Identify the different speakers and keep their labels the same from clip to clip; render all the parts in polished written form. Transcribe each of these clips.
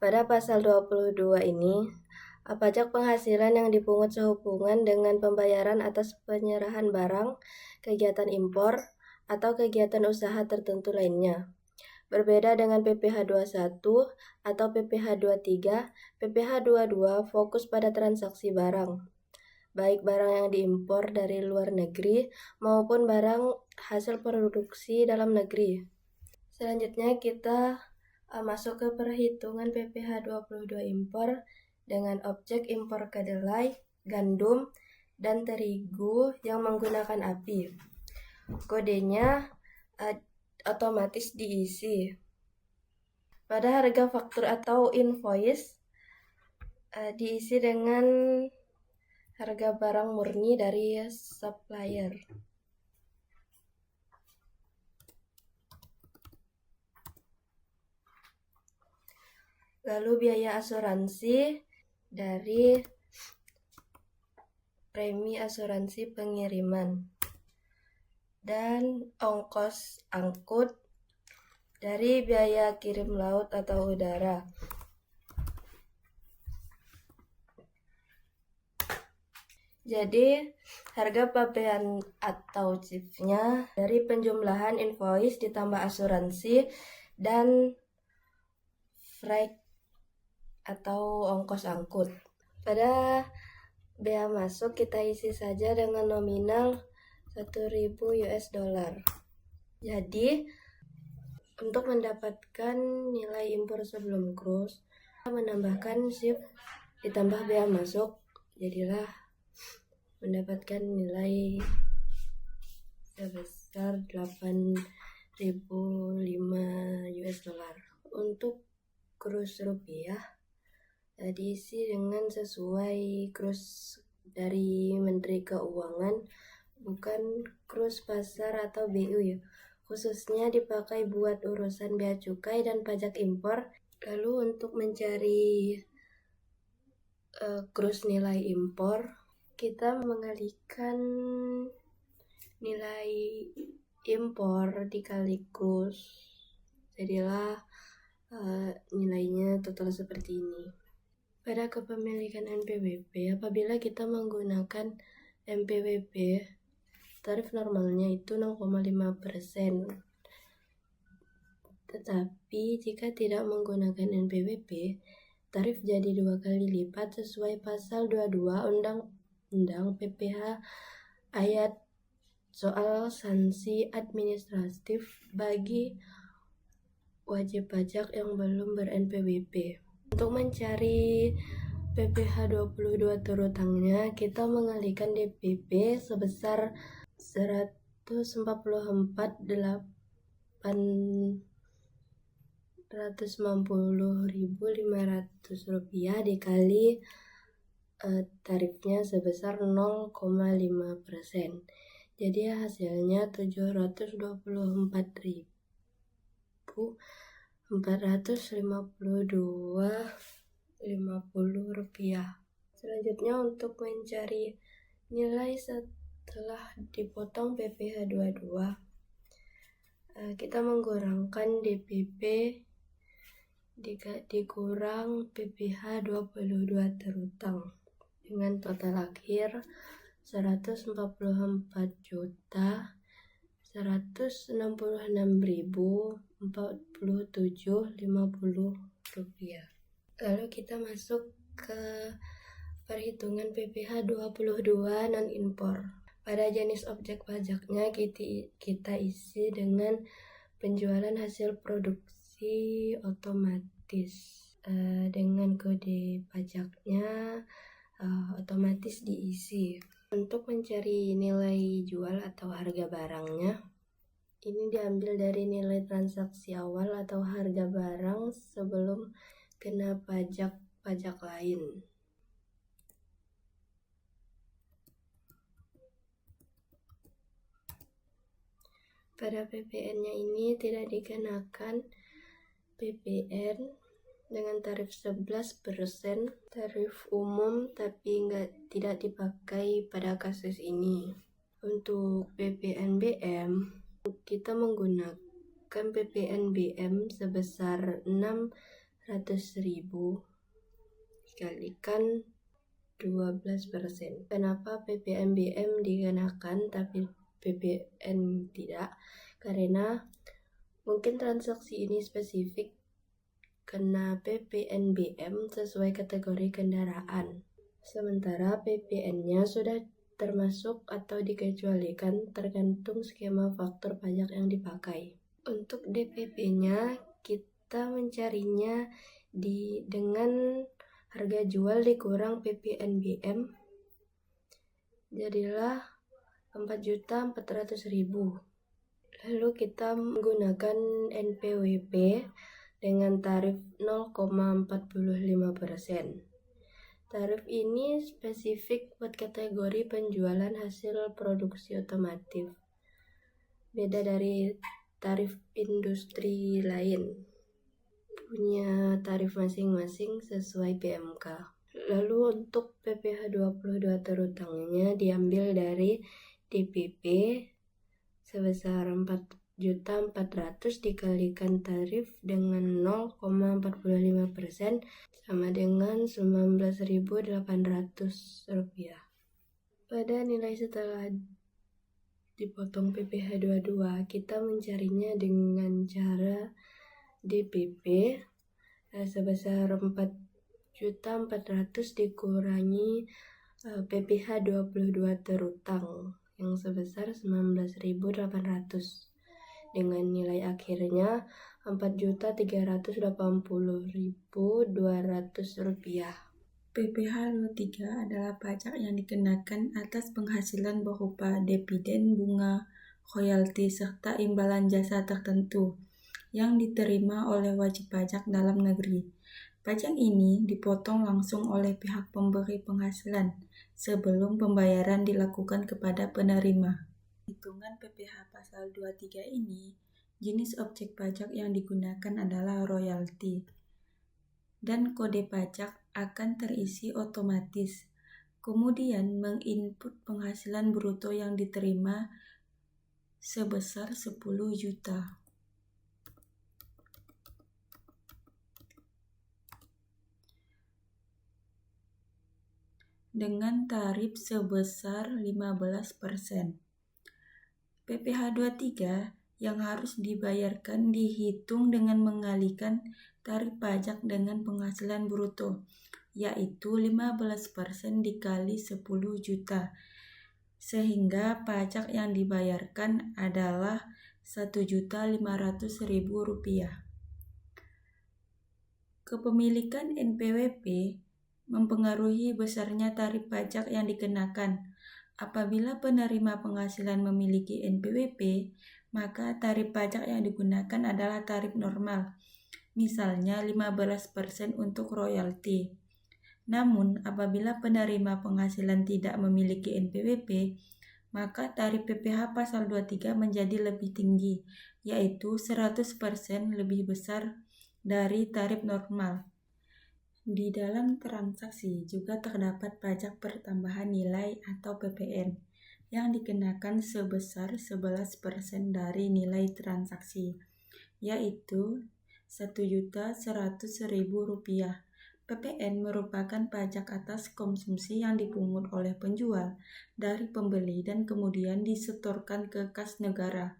Speaker 1: Pada pasal 22 ini, pajak penghasilan yang dipungut sehubungan dengan pembayaran atas penyerahan barang, kegiatan impor, atau kegiatan usaha tertentu lainnya. Berbeda dengan PPh 21 atau PPh 23, PPh 22 fokus pada transaksi barang, baik barang yang diimpor dari luar negeri maupun barang hasil produksi dalam negeri. Selanjutnya kita masuk ke perhitungan PPh 22 impor dengan objek impor kedelai, gandum, dan terigu yang menggunakan API. Kodenya otomatis diisi. Pada harga faktur atau invoice diisi dengan harga barang murni dari supplier. Lalu biaya asuransi dari premi asuransi pengiriman dan ongkos angkut dari biaya kirim laut atau udara. Jadi, harga pabean atau chipnya dari penjumlahan invoice ditambah asuransi dan freight atau ongkos angkut. Pada bea masuk kita isi saja dengan nominal 1.000 US dollar. Jadi, untuk mendapatkan nilai impor sebelum cruise, kita menambahkan ship ditambah bea masuk, jadilah mendapatkan nilai sebesar 8.005 US dollar. Untuk cruise rupiah diisi dengan sesuai cruise dari Menteri Keuangan, bukan cruise pasar atau BU ya. Khususnya dipakai buat urusan bea cukai dan pajak impor. Lalu untuk mencari cruise nilai impor, kita mengalihkan nilai impor dikali cruise, jadilah nilainya total seperti ini. Pada kepemilikan NPWP, apabila kita menggunakan NPWP, tarif normalnya itu 0,5%. Tetapi jika tidak menggunakan NPWP, tarif jadi 2 kali lipat sesuai pasal 22 Undang-Undang PPh ayat soal sanksi administratif bagi wajib pajak yang belum ber-NPWP. Untuk mencari PPh 22 terutangnya, kita mengalihkan DPP sebesar 144.890.500 rupiah dikali tarifnya sebesar 0,5%. Jadi hasilnya 724.452,50 rupiah. Selanjutnya untuk mencari nilai setelah dipotong PPh 22, kita mengkurangkan DPP dikurang PPh 22 terutang dengan total akhir 144.166.047,50 rupiah. Lalu kita masuk ke perhitungan PPh 22 non-impor. Pada jenis objek pajaknya kita isi dengan penjualan hasil produksi otomatis dengan kode pajaknya otomatis diisi. Untuk mencari nilai jual atau harga barangnya, ini diambil dari nilai transaksi awal atau harga barang sebelum kena pajak lain. Pada PPN-nya ini tidak dikenakan PPN dengan tarif 11% tarif umum, tapi tidak dipakai pada kasus ini. Untuk PPNBM, kita menggunakan PPNBM sebesar 400.000 dikalikan 12%. Kenapa PPNBM dikenakan tapi PPN tidak? Karena mungkin transaksi ini spesifik kena PPNBM sesuai kategori kendaraan. Sementara PPN-nya sudah termasuk atau dikecualikan tergantung skema faktur pajak yang dipakai. Untuk DPP-nya kita mencarinya dengan harga jual dikurang PPNBM, jadilah 4.400.000. Lalu kita menggunakan NPWP dengan tarif 0,45%. Tarif ini spesifik buat kategori penjualan hasil produksi otomotif, beda dari tarif industri lain, punya tarif masing-masing sesuai PMK. Lalu untuk PPh 22 terutangnya diambil dari DPP sebesar 4.400.000 dikalikan tarif dengan 0,45% sama dengan 19.800 rupiah. Pada nilai setelah dipotong PPh 22, kita mencarinya dengan cara DPP sebesar 4.400.000 dikurangi PPh 22 terutang yang sebesar 19.800 dengan nilai akhirnya 4.380.200 rupiah.
Speaker 2: PPh 23 adalah pajak yang dikenakan atas penghasilan berupa dividen, bunga, royalti, serta imbalan jasa tertentu yang diterima oleh wajib pajak dalam negeri. Pajak ini dipotong langsung oleh pihak pemberi penghasilan sebelum pembayaran dilakukan kepada penerima. Hitungan PPh pasal 23 ini, jenis objek pajak yang digunakan adalah royalti, dan kode pajak akan terisi otomatis. Kemudian menginput penghasilan bruto yang diterima sebesar 10 juta. Dengan tarif sebesar 15%. PPh 23 yang harus dibayarkan dihitung dengan mengalihkan tarif pajak dengan penghasilan bruto, yaitu 15% dikali 10 juta, sehingga pajak yang dibayarkan adalah 1.500.000 rupiah. Kepemilikan NPWP mempengaruhi besarnya tarif pajak yang dikenakan. Apabila penerima penghasilan memiliki NPWP, maka tarif pajak yang digunakan adalah tarif normal, misalnya 15% untuk royalti. Namun, apabila penerima penghasilan tidak memiliki NPWP, maka tarif PPh pasal 23 menjadi lebih tinggi, yaitu 100% lebih besar dari tarif normal. Di dalam transaksi juga terdapat pajak pertambahan nilai atau PPN yang dikenakan sebesar 11% dari nilai transaksi, yaitu 1.100.000 rupiah. PPN merupakan pajak atas konsumsi yang dipungut oleh penjual dari pembeli dan kemudian disetorkan ke kas negara.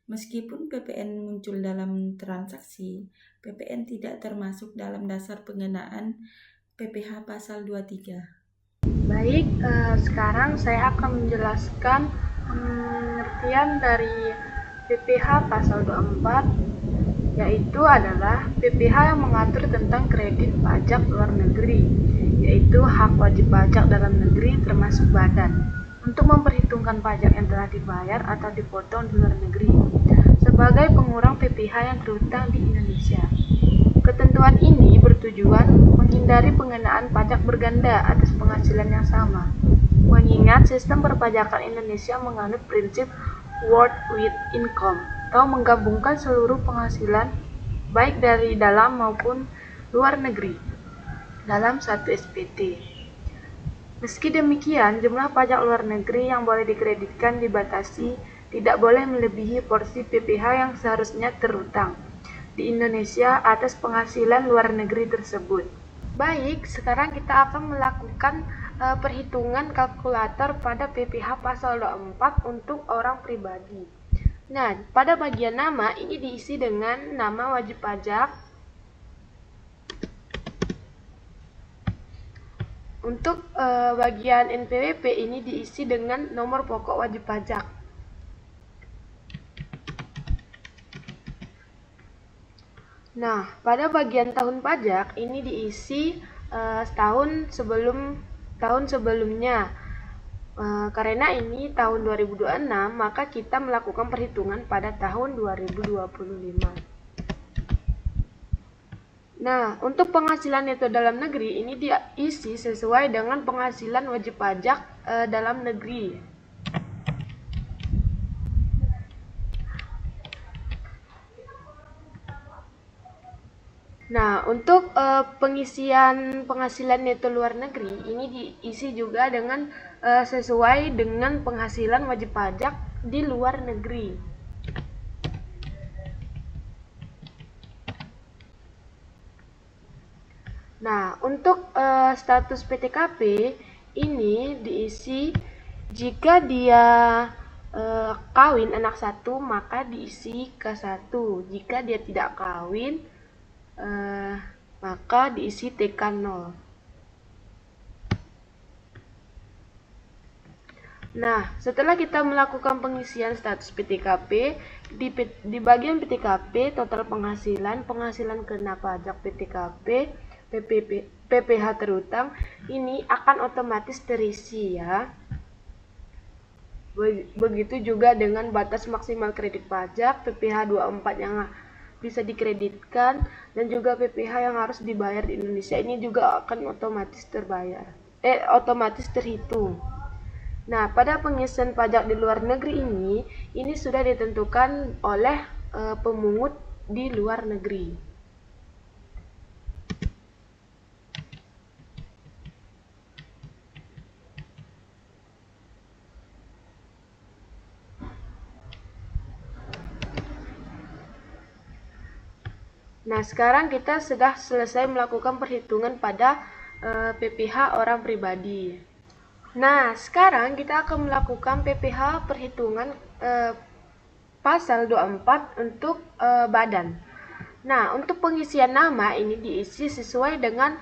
Speaker 2: Meskipun PPN muncul dalam transaksi, PPN tidak termasuk dalam dasar pengenaan PPh pasal 23.
Speaker 3: Baik, sekarang saya akan menjelaskan pengertian dari PPh pasal 24, yaitu adalah PPh yang mengatur tentang kredit pajak luar negeri, yaitu hak wajib pajak dalam negeri termasuk badan, untuk memperhitungkan pajak yang telah dibayar atau dipotong di luar negeri sebagai pengurang PPh yang terhutang di Indonesia. Ketentuan ini bertujuan menghindari pengenaan pajak berganda atas penghasilan yang sama, mengingat sistem perpajakan Indonesia menganut prinsip worth with income atau menggabungkan seluruh penghasilan baik dari dalam maupun luar negeri dalam satu SPT. Meski demikian, jumlah pajak luar negeri yang boleh dikreditkan dibatasi tidak boleh melebihi porsi PPh yang seharusnya terhutang. di Indonesia atas penghasilan luar negeri tersebut. Baik, sekarang kita akan melakukan perhitungan kalkulator pada PPh pasal 24 untuk orang pribadi. Nah, pada bagian nama ini diisi dengan nama wajib pajak. Untuk bagian NPWP ini diisi dengan nomor pokok wajib pajak. Nah, pada bagian tahun pajak ini diisi setahun sebelum tahun sebelumnya. Karena ini tahun 2026, maka kita melakukan perhitungan pada tahun 2025. Nah, untuk penghasilan neto dalam negeri ini diisi sesuai dengan penghasilan wajib pajak dalam negeri. Nah, untuk pengisian penghasilan neto luar negeri ini diisi juga dengan sesuai dengan penghasilan wajib pajak di luar negeri. Nah, untuk status PTKP ini diisi jika dia kawin anak satu, maka diisi K1. Jika dia tidak kawin, maka diisi TK0. Nah, setelah kita melakukan pengisian status PTKP, di bagian PTKP, total penghasilan kena pajak PTKP, PPh terutang, ini akan otomatis terisi ya. Begitu juga dengan batas maksimal kredit pajak, PPh 24 yang bisa dikreditkan, dan juga PPh yang harus dibayar di Indonesia ini juga akan otomatis terhitung. Nah, pada pengisian pajak di luar negeri ini sudah ditentukan oleh pemungut di luar negeri. Nah, sekarang kita sudah selesai melakukan perhitungan pada PPh orang pribadi. Nah, sekarang kita akan melakukan PPh perhitungan pasal 24 untuk badan. Nah, untuk pengisian nama ini diisi sesuai dengan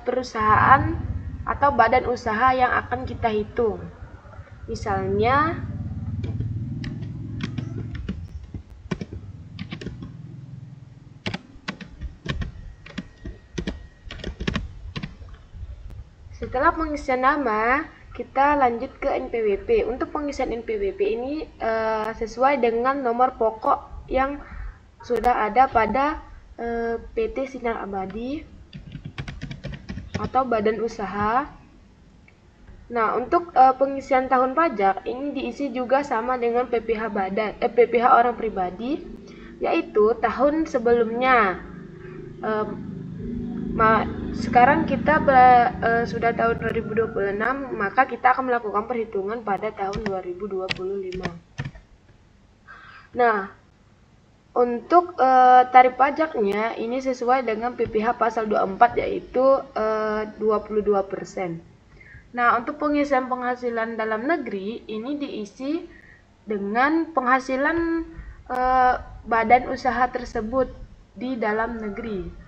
Speaker 3: perusahaan atau badan usaha yang akan kita hitung. Misalnya, setelah pengisian nama, kita lanjut ke NPWP. Untuk pengisian NPWP ini sesuai dengan nomor pokok yang sudah ada pada PT Sinar Abadi atau badan usaha. Nah, untuk pengisian tahun pajak ini diisi juga sama dengan PPh orang pribadi, yaitu tahun sebelumnya. Sekarang kita sudah tahun 2026, maka kita akan melakukan perhitungan pada tahun 2025. Nah, untuk tarif pajaknya ini sesuai dengan PPh pasal 24, yaitu 22%. Nah, untuk pengisian penghasilan dalam negeri ini diisi dengan penghasilan badan usaha tersebut di dalam negeri.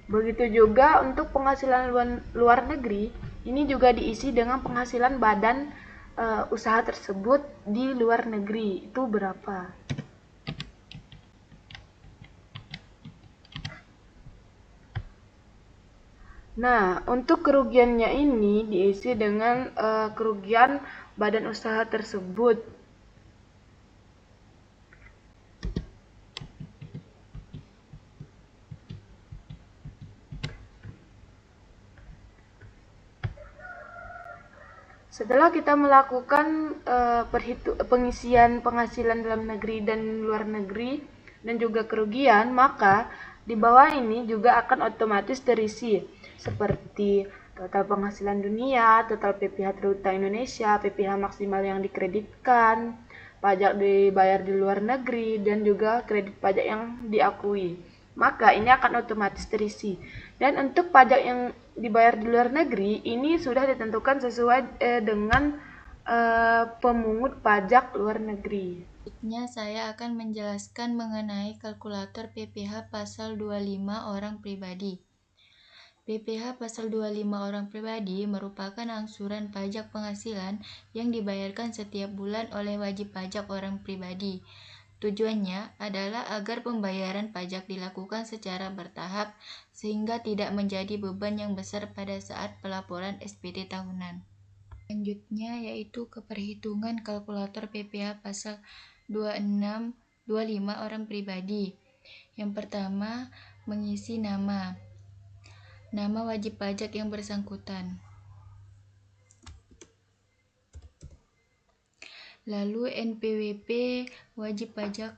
Speaker 3: Begitu juga untuk penghasilan luar negeri, ini juga diisi dengan penghasilan badan usaha tersebut di luar negeri. Itu berapa? Nah, untuk kerugiannya ini diisi dengan kerugian badan usaha tersebut. Setelah kita melakukan pengisian penghasilan dalam negeri dan luar negeri dan juga kerugian, maka di bawah ini juga akan otomatis terisi seperti total penghasilan dunia, total PPh terutang Indonesia, PPh maksimal yang dikreditkan, pajak dibayar di luar negeri, dan juga kredit pajak yang diakui. Maka ini akan otomatis terisi. Dan untuk pajak yang dibayar di luar negeri, ini sudah ditentukan sesuai dengan pemungut pajak luar negeri.
Speaker 2: Selanjutnya saya akan menjelaskan mengenai kalkulator PPh pasal 25 orang pribadi. PPh pasal 25 orang pribadi merupakan angsuran pajak penghasilan yang dibayarkan setiap bulan oleh wajib pajak orang pribadi. Tujuannya adalah agar pembayaran pajak dilakukan secara bertahap sehingga tidak menjadi beban yang besar pada saat pelaporan SPT tahunan. Selanjutnya yaitu keperhitungan kalkulator PPh pasal 25 orang pribadi. Yang pertama, mengisi nama wajib pajak yang bersangkutan. Lalu NPWP wajib pajak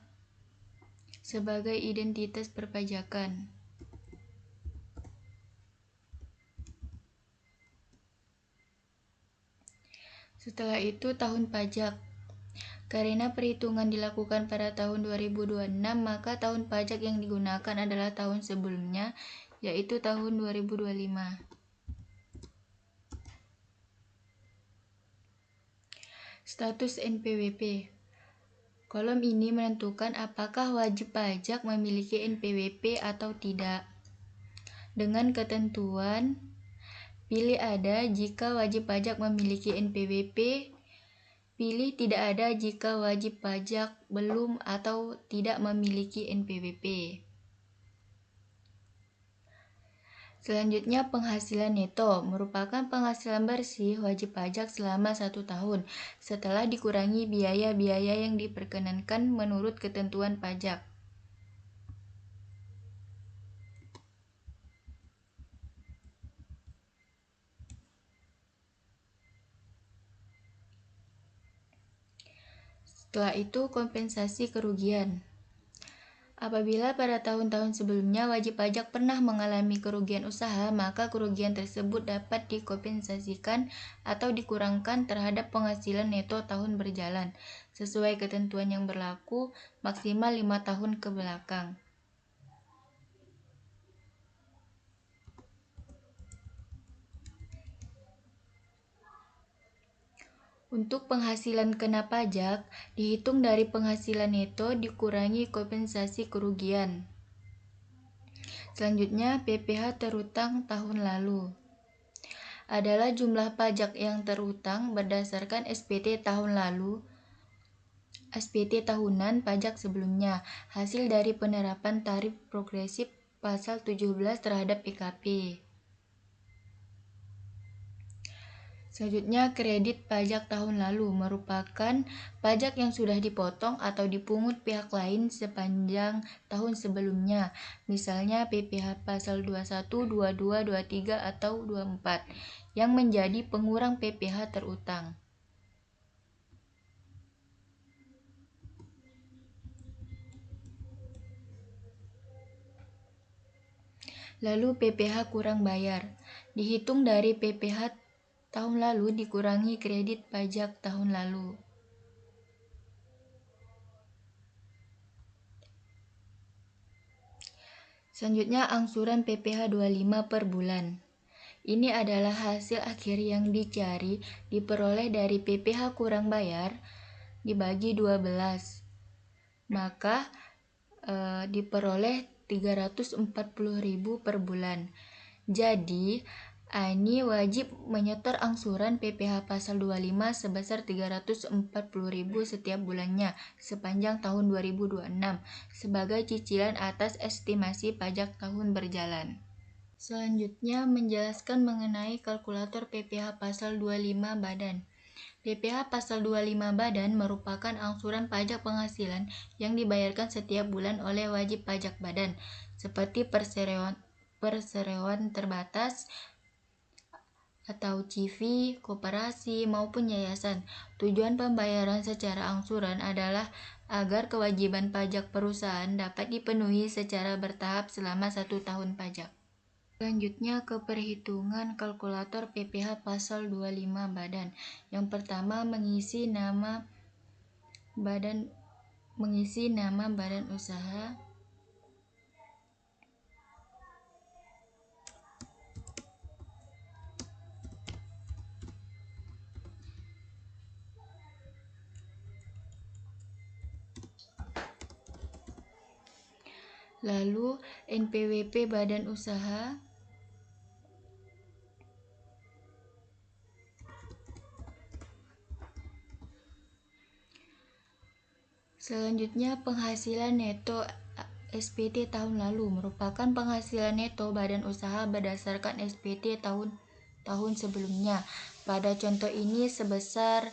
Speaker 2: sebagai identitas perpajakan. Setelah itu tahun pajak. Karena perhitungan dilakukan pada tahun 2026, maka tahun pajak yang digunakan adalah tahun sebelumnya, yaitu tahun 2025. Status NPWP. Kolom ini menentukan apakah wajib pajak memiliki NPWP atau tidak. Dengan ketentuan, pilih ada jika wajib pajak memiliki NPWP, pilih tidak ada jika wajib pajak belum atau tidak memiliki NPWP. Selanjutnya, penghasilan neto merupakan penghasilan bersih wajib pajak selama 1 tahun setelah dikurangi biaya-biaya yang diperkenankan menurut ketentuan pajak. Setelah itu, kompensasi kerugian. Apabila pada tahun-tahun sebelumnya wajib pajak pernah mengalami kerugian usaha, maka kerugian tersebut dapat dikompensasikan atau dikurangkan terhadap penghasilan neto tahun berjalan, sesuai ketentuan yang berlaku maksimal 5 tahun ke belakang. Untuk penghasilan kena pajak, dihitung dari penghasilan neto dikurangi kompensasi kerugian. Selanjutnya, PPh terutang tahun lalu adalah jumlah pajak yang terutang berdasarkan SPT tahun lalu, SPT tahunan pajak sebelumnya, hasil dari penerapan tarif progresif pasal 17 terhadap PKP. Selanjutnya, kredit pajak tahun lalu merupakan pajak yang sudah dipotong atau dipungut pihak lain sepanjang tahun sebelumnya, misalnya PPh pasal 21, 22, 23, atau 24, yang menjadi pengurang PPh terutang. Lalu PPh kurang bayar, dihitung dari PPh tahun lalu dikurangi kredit pajak tahun lalu. Selanjutnya, angsuran PPh 25 per bulan. Ini adalah hasil akhir yang dicari diperoleh dari PPh kurang bayar dibagi 12. Maka diperoleh 340.000 per bulan. Jadi, Ani wajib menyetor angsuran PPh pasal 25 sebesar 340.000 setiap bulannya sepanjang tahun 2026 sebagai cicilan atas estimasi pajak tahun berjalan. Selanjutnya, menjelaskan mengenai kalkulator PPh pasal 25 badan. PPh pasal 25 badan merupakan angsuran pajak penghasilan yang dibayarkan setiap bulan oleh wajib pajak badan, seperti perseroan terbatas atau CV, koperasi, maupun yayasan. Tujuan pembayaran secara angsuran adalah agar kewajiban pajak perusahaan dapat dipenuhi secara bertahap selama 1 tahun pajak. Selanjutnya ke perhitungan kalkulator PPh pasal 25 badan. Yang pertama mengisi nama badan usaha. Lalu NPWP badan usaha. Selanjutnya penghasilan neto SPT tahun lalu merupakan penghasilan neto badan usaha berdasarkan SPT tahun sebelumnya. Pada contoh ini sebesar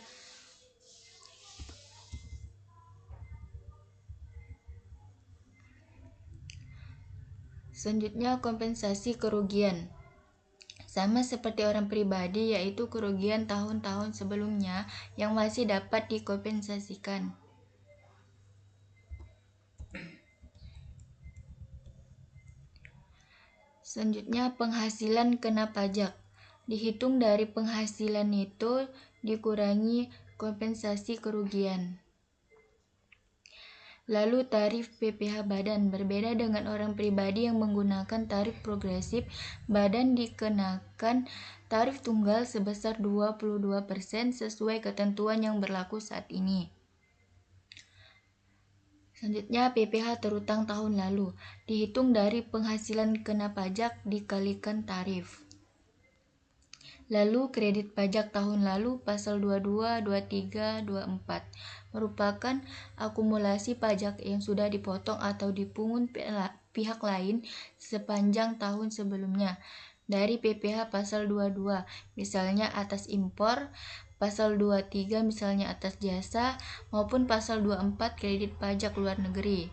Speaker 2: selanjutnya kompensasi kerugian. Sama seperti orang pribadi, yaitu kerugian tahun-tahun sebelumnya yang masih dapat dikompensasikan. Selanjutnya penghasilan kena pajak. Dihitung dari penghasilan neto dikurangi kompensasi kerugian. Lalu tarif PPh badan berbeda dengan orang pribadi yang menggunakan tarif progresif. Badan dikenakan tarif tunggal sebesar 22% sesuai ketentuan yang berlaku saat ini. Selanjutnya PPh terutang tahun lalu dihitung dari penghasilan kena pajak dikalikan tarif. Lalu kredit pajak tahun lalu pasal 22, 23, 24 merupakan akumulasi pajak yang sudah dipotong atau dipungut pihak lain sepanjang tahun sebelumnya dari PPh pasal 22 misalnya atas impor, pasal 23 misalnya atas jasa, maupun pasal 24 kredit pajak luar negeri.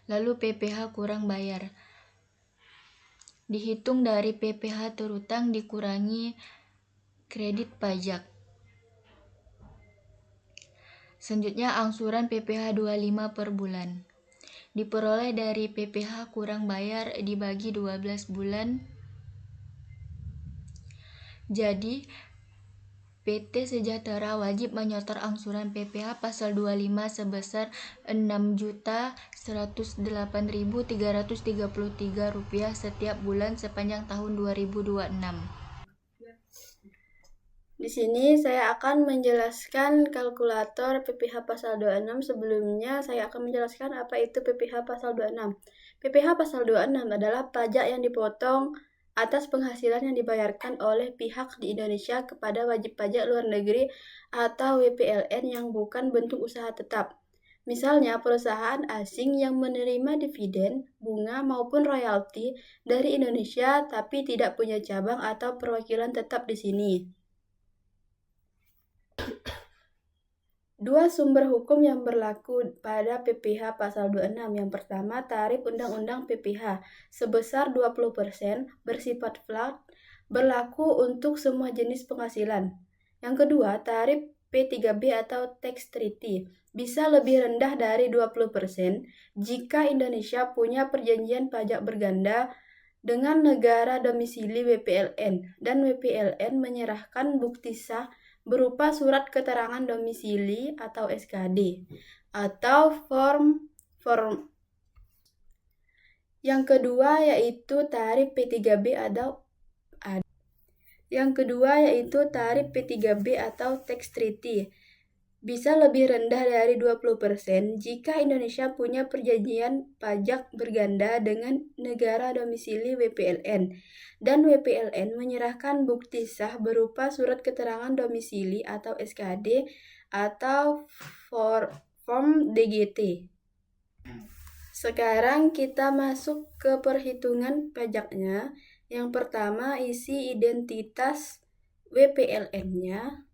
Speaker 2: Lalu PPh kurang bayar. Dihitung dari PPh terutang dikurangi kredit pajak. Selanjutnya angsuran PPh 25 per bulan. Diperoleh dari PPh kurang bayar dibagi 12 bulan. Jadi PT Sejahtera wajib menyetor angsuran PPh pasal 25 sebesar Rp6.108.333 setiap bulan sepanjang tahun 2026.
Speaker 1: Di sini saya akan menjelaskan kalkulator PPh pasal 26. Sebelumnya saya akan menjelaskan apa itu PPh pasal 26. PPh pasal 26 adalah pajak yang dipotong atas penghasilan yang dibayarkan oleh pihak di Indonesia kepada wajib pajak luar negeri atau WPLN yang bukan bentuk usaha tetap. Misalnya perusahaan asing yang menerima dividen, bunga maupun royalti dari Indonesia tapi tidak punya cabang atau perwakilan tetap di sini. Dua sumber hukum yang berlaku pada PPh pasal 26. Yang pertama, tarif Undang-Undang PPh sebesar 20% bersifat flat berlaku untuk semua jenis penghasilan. Yang kedua, tarif P3B atau tax treaty bisa lebih rendah dari 20% jika Indonesia punya perjanjian pajak berganda dengan negara domisili WPLN dan WPLN menyerahkan bukti sah berupa surat keterangan domisili atau SKD atau form. Yang kedua yaitu tarif P3B atau tax treaty bisa lebih rendah dari 20% jika Indonesia punya perjanjian pajak berganda dengan negara domisili WPLN dan WPLN menyerahkan bukti sah berupa surat keterangan domisili atau SKD atau form DGT. Sekarang kita masuk ke perhitungan pajaknya. Yang pertama, isi identitas WPLN-nya.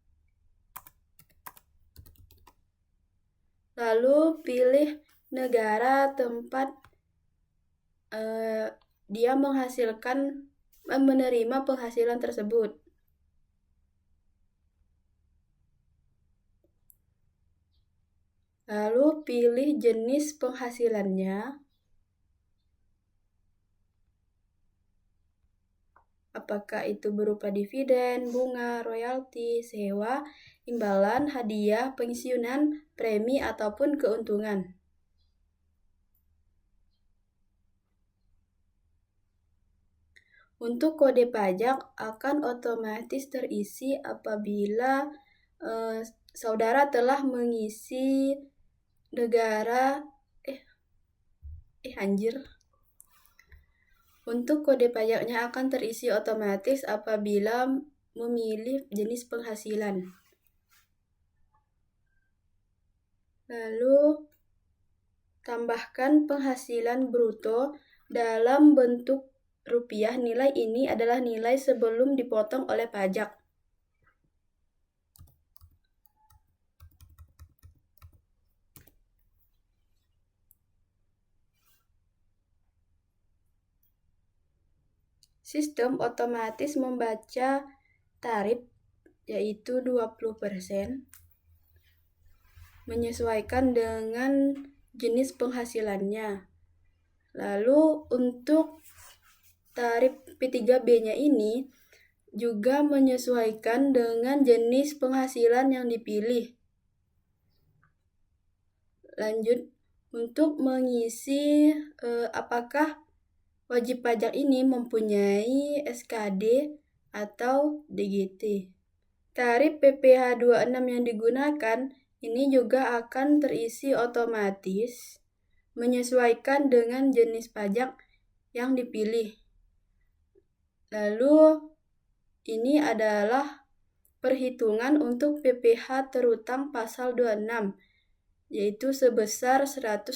Speaker 1: Lalu pilih negara tempat dia menerima penghasilan tersebut. Lalu pilih jenis penghasilannya. Apakah itu berupa dividen, bunga, royalti, sewa, imbalan, hadiah, pensiunan, premi, ataupun keuntungan. Untuk kode pajak akan otomatis terisi apabila saudara telah mengisi negara Untuk kode pajaknya akan terisi otomatis apabila memilih jenis penghasilan. Lalu tambahkan penghasilan bruto dalam bentuk rupiah. Nilai ini adalah nilai sebelum dipotong oleh pajak. Sistem otomatis membaca tarif, yaitu 20%, menyesuaikan dengan jenis penghasilannya. Lalu untuk tarif P3B-nya ini juga menyesuaikan dengan jenis penghasilan yang dipilih. Lanjut, untuk mengisi apakah wajib pajak ini mempunyai SKD atau DGT. Tarif PPh 26 yang digunakan ini juga akan terisi otomatis menyesuaikan dengan jenis pajak yang dipilih. Lalu ini adalah perhitungan untuk PPh terutang pasal 26, yaitu sebesar 180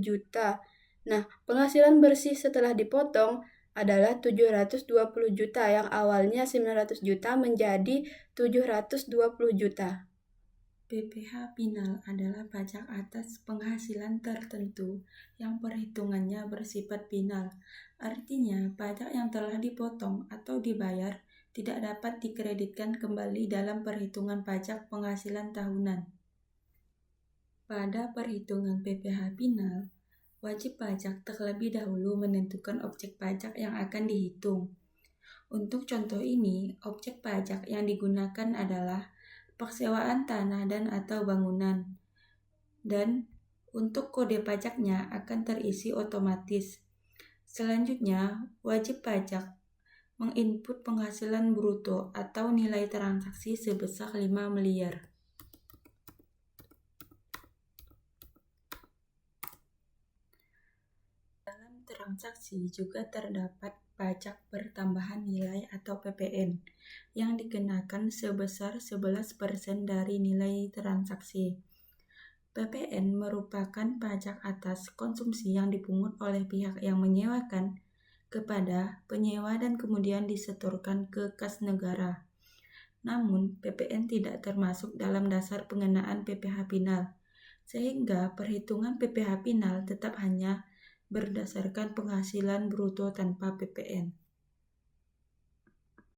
Speaker 1: juta. Nah, penghasilan bersih setelah dipotong adalah 720 juta, yang awalnya 900 juta menjadi 720 juta.
Speaker 2: PPh final adalah pajak atas penghasilan tertentu yang perhitungannya bersifat final. Artinya, pajak yang telah dipotong atau dibayar tidak dapat dikreditkan kembali dalam perhitungan pajak penghasilan tahunan. Pada perhitungan PPh final, wajib pajak terlebih dahulu menentukan objek pajak yang akan dihitung. Untuk contoh ini, objek pajak yang digunakan adalah persewaan tanah dan atau bangunan. Dan untuk kode pajaknya akan terisi otomatis. Selanjutnya, wajib pajak menginput penghasilan bruto atau nilai transaksi sebesar 5 miliar. Dalam transaksi juga terdapat pajak pertambahan nilai atau PPN yang dikenakan sebesar 11% dari nilai transaksi. PPN merupakan pajak atas konsumsi yang dipungut oleh pihak yang menyewakan kepada penyewa dan kemudian disetorkan ke kas negara. Namun, PPN tidak termasuk dalam dasar pengenaan PPh final, sehingga perhitungan PPh final tetap hanya berdasarkan penghasilan bruto tanpa PPN.